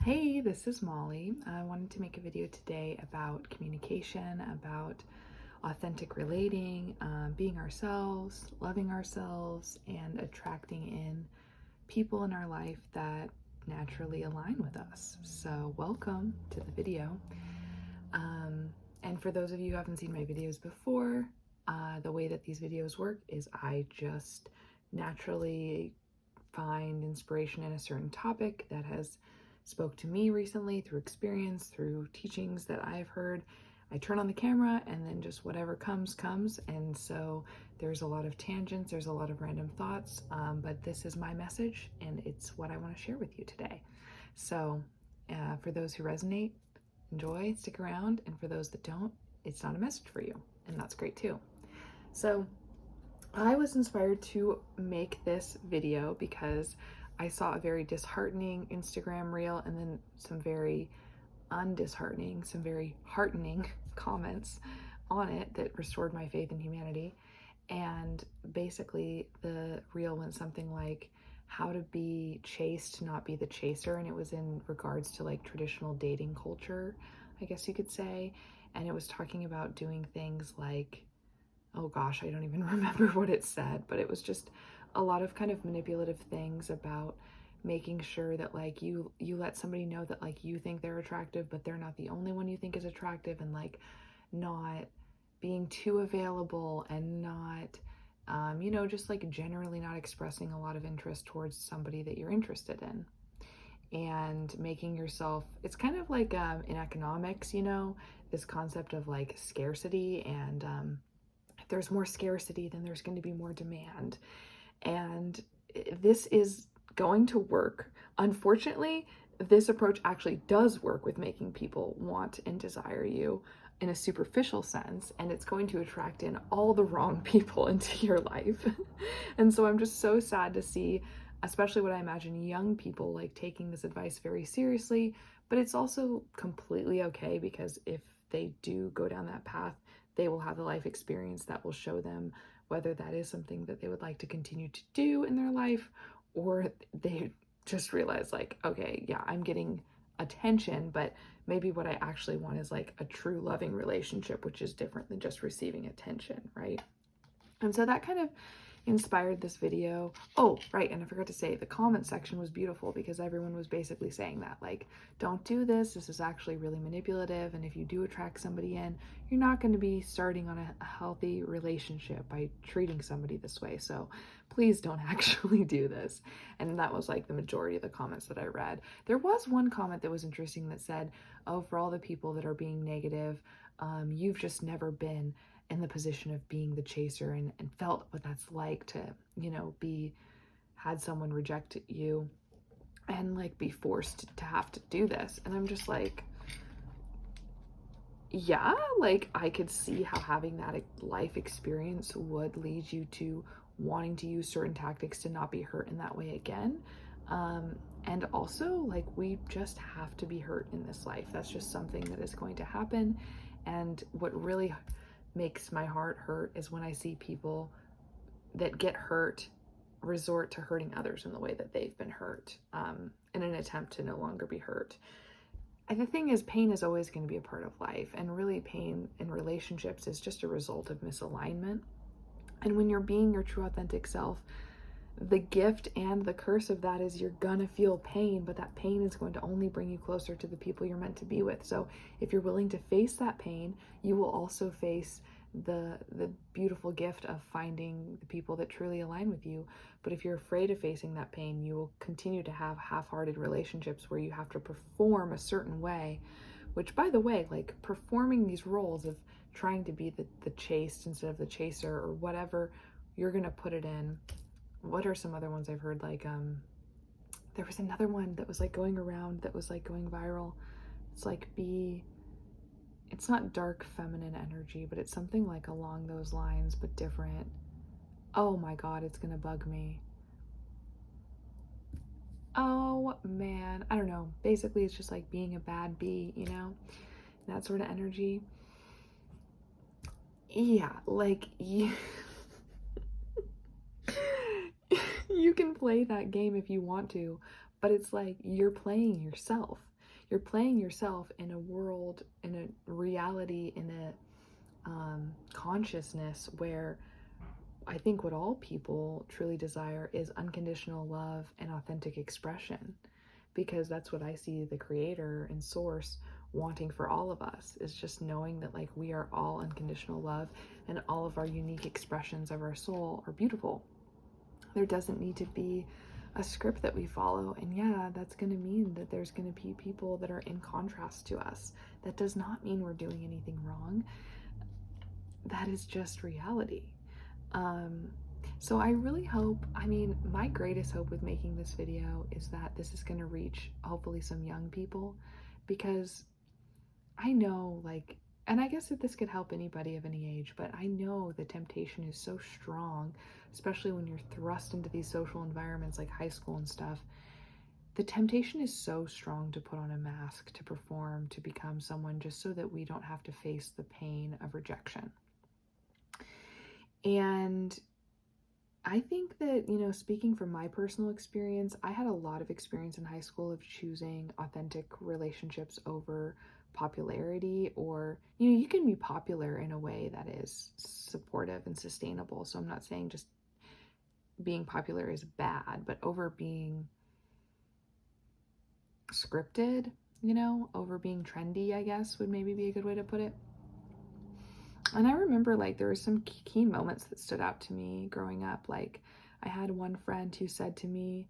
Hey, this is Molly. I wanted to make a video today about communication, about authentic relating, being ourselves, loving ourselves, and attracting in people in our life that naturally align with us. So, welcome to the video. And for those of you who haven't seen my videos before, the way that these videos work is I just naturally find inspiration in a certain topic that has spoke to me recently through experience, through teachings that I've heard. I turn on the camera and then just whatever comes. And so there's a lot of tangents, there's a lot of random thoughts, but this is my message and it's what I want to share with you today. So for those who resonate, enjoy, stick around. And for those that don't, it's not a message for you. And that's great too. So I was inspired to make this video because I saw a very disheartening Instagram reel and then some very undisheartening, some very heartening comments on it that restored my faith in humanity. And basically the reel went something like how to be chased, not be the chaser. And it was in regards to like traditional dating culture, I guess you could say. And it was talking about doing things like, oh gosh, I don't even remember what it said, but it was just a lot of kind of manipulative things about making sure that like you let somebody know that like you think they're attractive, but they're not the only one you think is attractive, and like not being too available and not just like generally not expressing a lot of interest towards somebody that you're interested in, and making yourself, it's kind of like in economics, this concept of like scarcity, and if there's more scarcity, then there's going to be more demand. And this is going to work. Unfortunately, this approach actually does work with making people want and desire you in a superficial sense, and it's going to attract in all the wrong people into your life. And so I'm just so sad to see, especially what I imagine young people like taking this advice very seriously, but it's also completely okay because if they do go down that path, they will have the life experience that will show them whether that is something that they would like to continue to do in their life, or they just realize like, okay, yeah, I'm getting attention, but maybe what I actually want is like a true loving relationship, which is different than just receiving attention, right? And so that kind of inspired this video. Oh, right, and I forgot to say, the comment section was beautiful because everyone was basically saying that, like, don't do this. This is actually really manipulative, and if you do attract somebody in, you're not going to be starting on a healthy relationship by treating somebody this way. So please don't actually do this. And that was like the majority of the comments that I read. There was one comment that was interesting that said, oh, for all the people that are being negative, you've just never been in the position of being the chaser and felt what that's like to, be had someone reject you and like be forced to have to do this. And I'm just like, yeah, like I could see how having that life experience would lead you to wanting to use certain tactics to not be hurt in that way again. And also, like, we just have to be hurt in this life. That's just something that is going to happen. And what really makes my heart hurt is when I see people that get hurt resort to hurting others in the way that they've been hurt, in an attempt to no longer be hurt. And the thing is, pain is always going to be a part of life, and really pain in relationships is just a result of misalignment. And when you're being your true authentic self, the gift and the curse of that is you're gonna feel pain, but that pain is going to only bring you closer to the people you're meant to be with. So if you're willing to face that pain, you will also face the beautiful gift of finding the people that truly align with you. But if you're afraid of facing that pain, you will continue to have half-hearted relationships where you have to perform a certain way, which, by the way, like performing these roles of trying to be the chased instead of the chaser, or whatever you're gonna put it in. What are some other ones I've heard? Like, there was another one that was like going around that was like going viral. It's like it's not dark feminine energy, but it's something like along those lines, but different. Oh my God, it's gonna bug me. Oh man, I don't know. Basically, it's just like being a bad bee, that sort of energy. Yeah, like, you can play that game if you want to, but it's like you're playing yourself. You're playing yourself in a world, in a reality, in a consciousness where I think what all people truly desire is unconditional love and authentic expression, because that's what I see the creator and source wanting for all of us, is just knowing that like we are all unconditional love and all of our unique expressions of our soul are beautiful. There doesn't need to be a script that we follow. And yeah, that's going to mean that there's going to be people that are in contrast to us. That does not mean we're doing anything wrong. That is just reality. So I really hope, I mean, my greatest hope with making this video is that this is going to reach hopefully some young people, because I know, like, and I guess that this could help anybody of any age, but I know the temptation is so strong, especially when you're thrust into these social environments like high school and stuff. The temptation is so strong to put on a mask, to perform, to become someone just so that we don't have to face the pain of rejection. And I think that, you know, speaking from my personal experience, I had a lot of experience in high school of choosing authentic relationships over popularity, or, you know, you can be popular in a way that is supportive and sustainable. So I'm not saying just being popular is bad, but over being scripted, you know, over being trendy, I guess would maybe be a good way to put it. And I remember like there were some key moments that stood out to me growing up. Like I had one friend who said to me,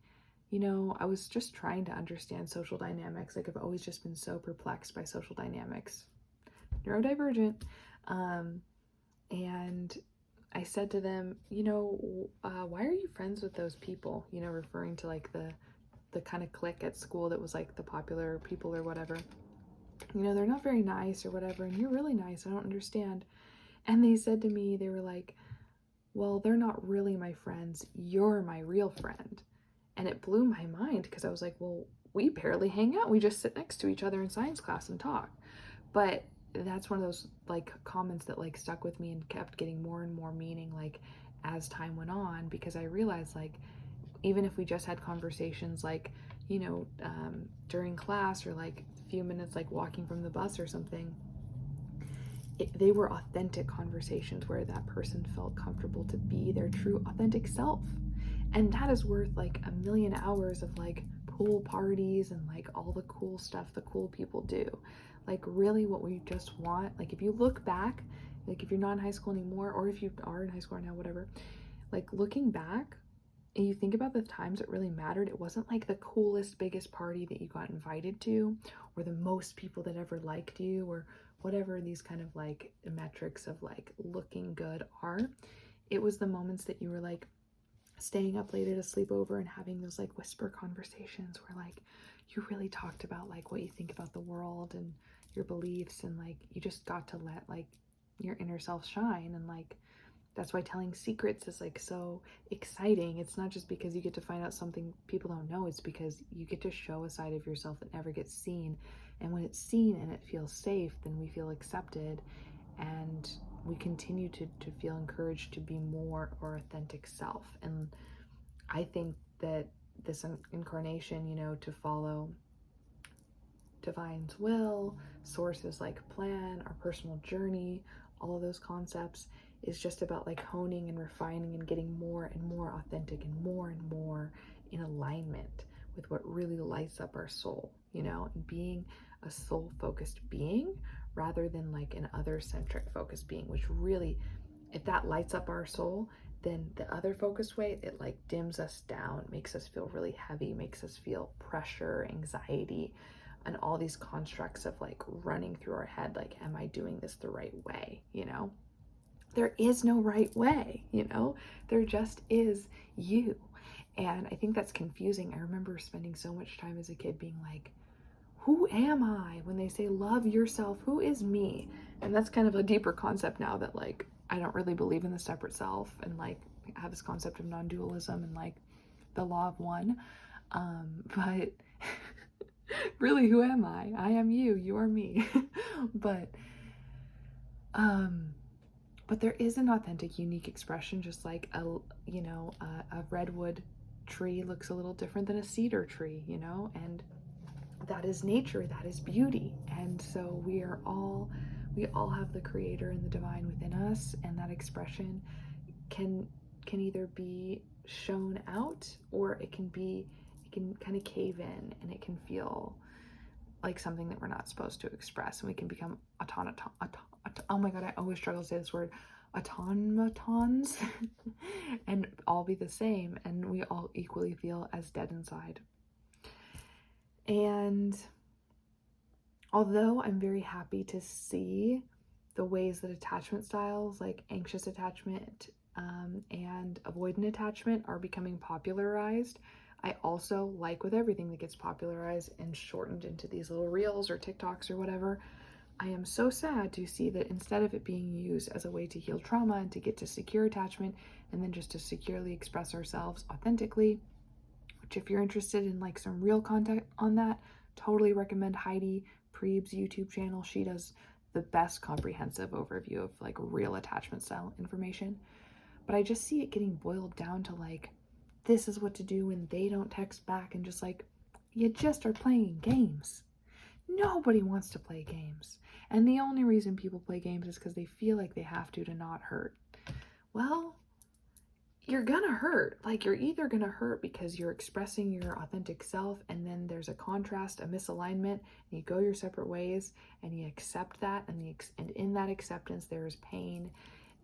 you know, I was just trying to understand social dynamics. Like I've always just been so perplexed by social dynamics, neurodivergent. And I said to them, you know, why are you friends with those people? You know, referring to like the kind of clique at school that was like the popular people or whatever. You know, they're not very nice or whatever, and you're really nice. I don't understand. And they said to me, they were like, well, they're not really my friends. You're my real friend. And it blew my mind, because I was like, well, we barely hang out. We just sit next to each other in science class and talk. But that's one of those like comments that like stuck with me and kept getting more and more meaning like as time went on, because I realized like even if we just had conversations like, you know, during class, or like a few minutes like walking from the bus or something, they were authentic conversations where that person felt comfortable to be their true authentic self. And that is worth like a million hours of like pool parties and like all the cool stuff the cool people do. Like really what we just want, like if you look back, like if you're not in high school anymore, or if you are in high school now, whatever, like looking back and you think about the times that really mattered, it wasn't like the coolest, biggest party that you got invited to, or the most people that ever liked you, or whatever these kind of like metrics of like looking good are. It was the moments that you were like staying up late at a sleepover and having those like whisper conversations where like you really talked about like what you think about the world and your beliefs, and like you just got to let like your inner self shine. And like that's why telling secrets is like so exciting. It's not just because you get to find out something people don't know, it's because you get to show a side of yourself that never gets seen. And when it's seen and it feels safe, then we feel accepted, and we continue to feel encouraged to be more our authentic self. And I think that this incarnation, you know, to follow divine's will, sources like plan, our personal journey, all of those concepts is just about like honing and refining and getting more and more authentic and more in alignment with what really lights up our soul, you know, and being a soul focused being rather than like an other centric focused being, which really, if that lights up our soul, then the other focused way, it like dims us down, makes us feel really heavy, makes us feel pressure, anxiety, and all these constructs of like running through our head, like, am I doing this the right way? You know, there is no right way, you know, there just is you. And I think that's confusing. I remember spending so much time as a kid being like, who am I? When they say love yourself, who is me? And that's kind of a deeper concept now that like I don't really believe in the separate self, and like I have this concept of non-dualism and like the law of one. But really, who am I? I am you, you are me. but there is an authentic, unique expression, just like a, you know, a redwood tree looks a little different than a cedar tree, you know, and that is nature, that is beauty. And so we all have the creator and the divine within us, and that expression can either be shown out, or it can kind of cave in, and it can feel like something that we're not supposed to express, and we can become oh my god, I always struggle to say this word, automatons, and all be the same, and we all equally feel as dead inside. And although I'm very happy to see the ways that attachment styles like anxious attachment and avoidant attachment are becoming popularized, I also, like with everything that gets popularized and shortened into these little reels or TikToks or whatever, I am so sad to see that instead of it being used as a way to heal trauma and to get to secure attachment and then just to securely express ourselves authentically, which if you're interested in like some real content on that, totally recommend Heidi Preeb's YouTube channel. She does the best comprehensive overview of like real attachment style information. But I just see it getting boiled down to like, this is what to do when they don't text back, and just like, you just are playing games. Nobody wants to play games. And the only reason people play games is because they feel like they have to not hurt. Well, you're gonna hurt. Like, you're either gonna hurt because you're expressing your authentic self, and then there's a contrast, a misalignment, and you go your separate ways, and you accept that, and in that acceptance there is pain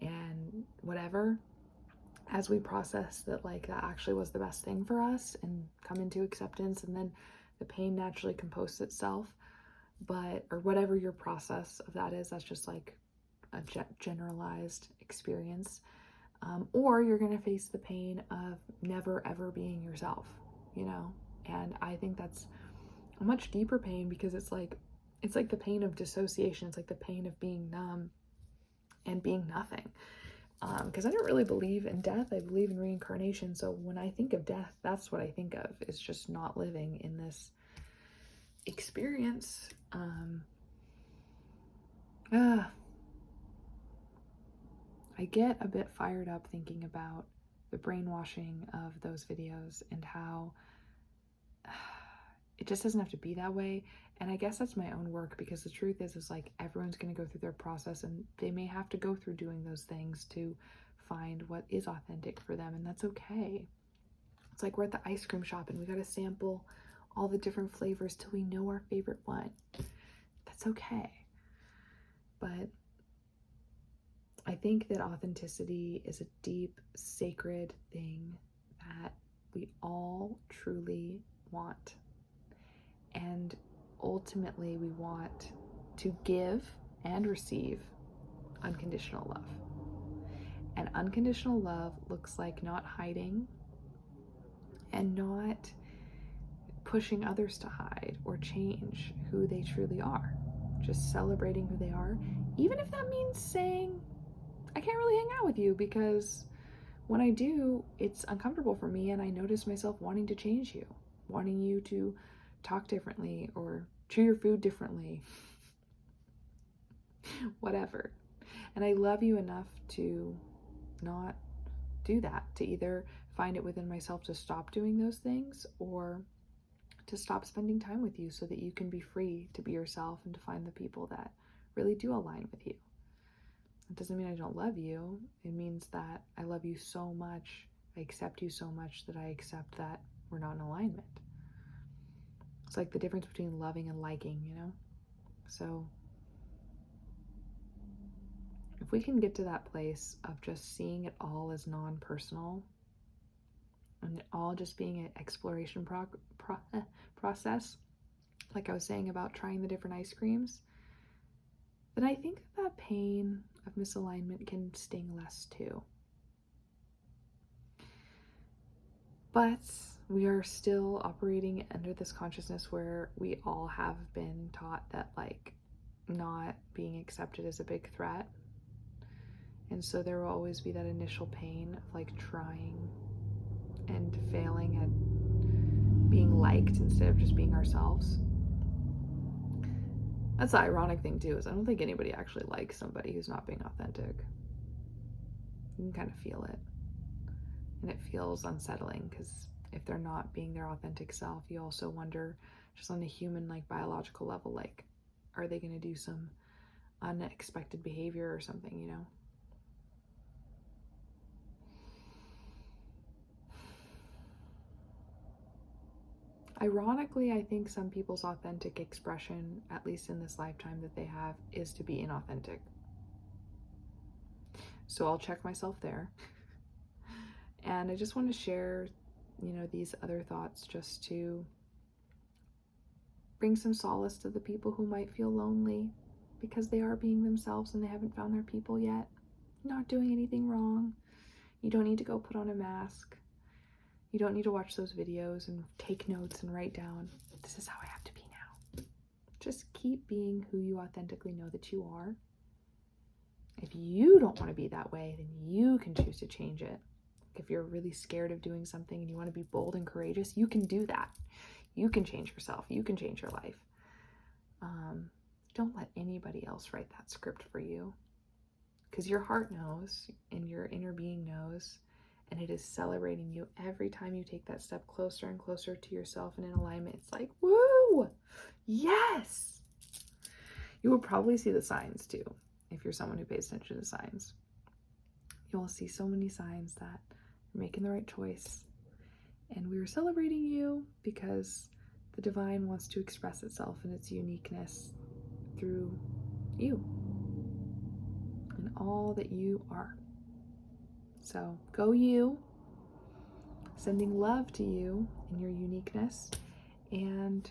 and whatever, as we process that like that actually was the best thing for us and come into acceptance, and then the pain naturally composes itself. But, or whatever your process of that is, that's just like a generalized experience. Or you're going to face the pain of never ever being yourself, you know? And I think that's a much deeper pain, because it's like the pain of dissociation. It's like the pain of being numb and being nothing. Because I don't really believe in death. I believe in reincarnation. So when I think of death, that's what I think of, is just not living in this experience. I get a bit fired up thinking about the brainwashing of those videos and how it just doesn't have to be that way. And I guess that's my own work, because the truth is like, everyone's going to go through their process, and they may have to go through doing those things to find what is authentic for them, and that's okay. It's like we're at the ice cream shop and we got to sample all the different flavors till we know our favorite one. That's okay. But I think that authenticity is a deep, sacred thing that we all truly want. And ultimately, we want to give and receive unconditional love. And unconditional love looks like not hiding and not pushing others to hide or change who they truly are. Just celebrating who they are, even if that means saying, I can't really hang out with you because when I do, it's uncomfortable for me, and I notice myself wanting to change you, wanting you to talk differently or chew your food differently, whatever. And I love you enough to not do that, to either find it within myself to stop doing those things, or to stop spending time with you so that you can be free to be yourself and to find the people that really do align with you. It doesn't mean I don't love you. It means that I love you so much, I accept you so much, that I accept that we're not in alignment. It's like the difference between loving and liking, you know? So if we can get to that place of just seeing it all as non-personal, and it all just being an exploration process, like I was saying about trying the different ice creams, then I think that pain of misalignment can sting less too. But we are still operating under this consciousness where we all have been taught that like not being accepted is a big threat. And so there will always be that initial pain of like trying and failing at being liked instead of just being ourselves. That's the ironic thing too, is I don't think anybody actually likes somebody who's not being authentic. You can kind of feel it. And it feels unsettling, because if they're not being their authentic self, you also wonder, just on a human, like biological level, like, are they going to do some unexpected behavior or something, you know? Ironically, I think some people's authentic expression, at least in this lifetime that they have, is to be inauthentic. So I'll check myself there. And I just want to share, these other thoughts just to bring some solace to the people who might feel lonely because they are being themselves and they haven't found their people yet. Not doing anything wrong. You don't need to go put on a mask. You don't need to watch those videos and take notes and write down, this is how I have to be now. Just keep being who you authentically know that you are. If you don't want to be that way, then you can choose to change it. If you're really scared of doing something and you want to be bold and courageous, you can do that. You can change yourself. You can change your life. Don't let anybody else write that script for you, because your heart knows and your inner being knows, and it is celebrating you every time you take that step closer and closer to yourself and in alignment. It's like, woo, yes. You will probably see the signs too. If you're someone who pays attention to signs, you will see so many signs that you're making the right choice. And we are celebrating you because the divine wants to express itself in its uniqueness through you and all that you are. So go you, sending love to you in your uniqueness, and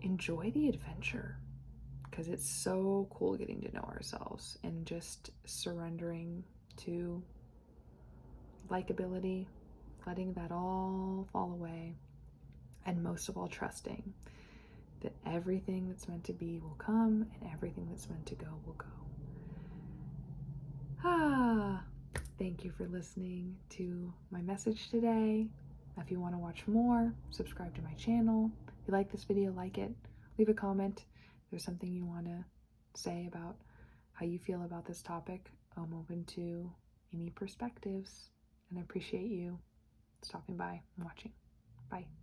enjoy the adventure, because it's so cool getting to know ourselves and just surrendering to likability, letting that all fall away, and most of all trusting that everything that's meant to be will come and everything that's meant to go will go. Thank you for listening to my message today. If you want to watch more, subscribe to my channel. If you like this video, like it. Leave a comment. If there's something you want to say about how you feel about this topic, I'm open to any perspectives, and I appreciate you stopping by and watching. Bye.